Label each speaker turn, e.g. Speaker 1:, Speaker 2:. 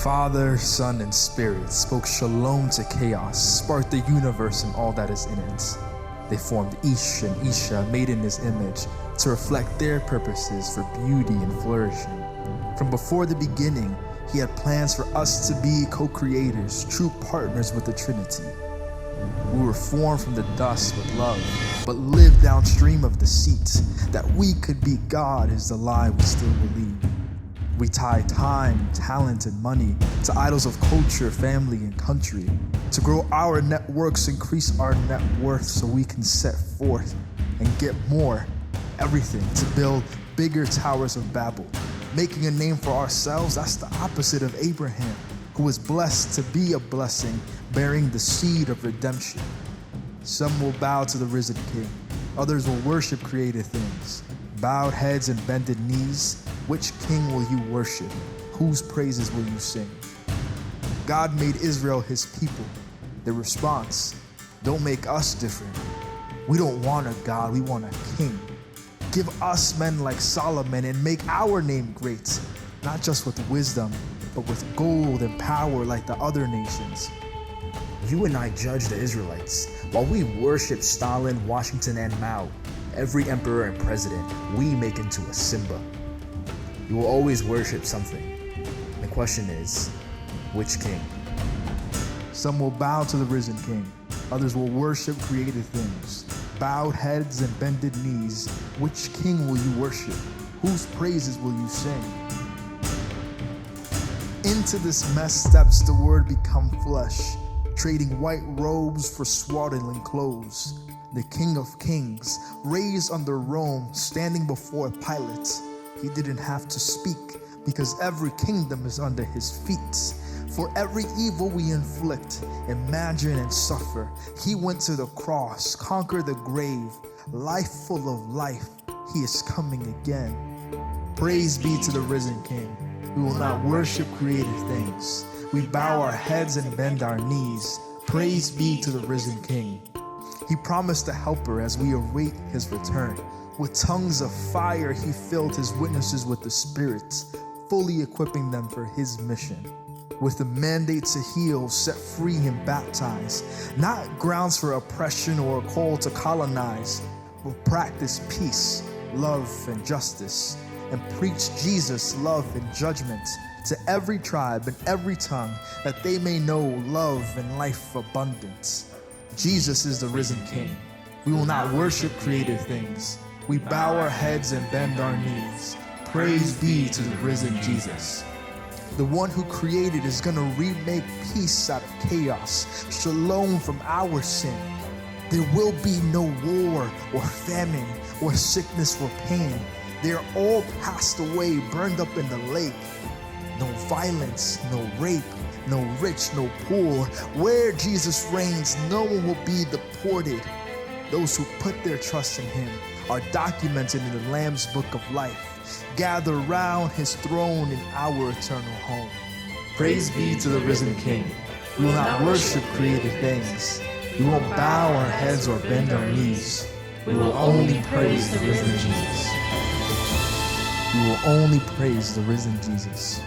Speaker 1: Father, Son, and Spirit spoke shalom to chaos, sparked the universe and all that is in it. They formed Ish and Isha, made in his image, to reflect their purposes for beauty and flourishing. From before the beginning, he had plans for us to be co-creators, true partners with the Trinity. We were formed from the dust with love, but lived downstream of deceit. That we could be God is the lie we still believe. We tie time, talent, and money to idols of culture, family, and country. To grow our networks, increase our net worth so we can set forth and get more. Everything to build bigger towers of Babel. Making a name for ourselves, that's the opposite of Abraham, who was blessed to be a blessing, bearing the seed of redemption. Some will bow to the risen King. Others will worship created things. Bowed heads and bended knees. Which king will you worship? Whose praises will you sing? God made Israel his people. The response, don't make us different. We don't want a God, we want a king. Give us men like Solomon and make our name great, not just with wisdom, but with gold and power like the other nations.
Speaker 2: You and I judge the Israelites, while we worship Stalin, Washington, and Mao. Every emperor and president we make into a Simba. You will always worship something. The question is, which king?
Speaker 1: Some will bow to the risen King. Others will worship created things. Bowed heads and bended knees. Which king will you worship? Whose praises will you sing? Into this mess steps the Word become flesh, trading white robes for swaddling clothes. The King of Kings, raised under Rome, standing before Pilate. He didn't have to speak, because every kingdom is under his feet. For every evil we inflict, imagine, and suffer, he went to the cross, conquered the grave. Life full of life, he is coming again. Praise be to the risen King. We will not worship created things. We bow our heads and bend our knees. Praise be to the risen King. He promised a helper as we await his return. With tongues of fire, he filled his witnesses with the Spirit, fully equipping them for his mission. With the mandate to heal, set free, and baptize, not grounds for oppression or a call to colonize, but practice peace, love, and justice, and preach Jesus' love and judgment to every tribe and every tongue, that they may know love and life abundant. Jesus is the risen King. We will not worship created things. We bow our heads and bend our knees. Praise be to the risen Jesus. The one who created is going to remake peace out of chaos, shalom from our sin. There will be no war or famine or sickness or pain. They are all passed away, burned up in the lake. No violence, no rape, no rich, no poor. Where Jesus reigns, no one will be deported. Those who put their trust in him are documented in the Lamb's book of life. Gather round his throne in our eternal home. Praise be to the risen King. We will not worship created things. We won't bow our heads or bend our knees. We will only praise the risen Jesus. We will only praise the risen Jesus.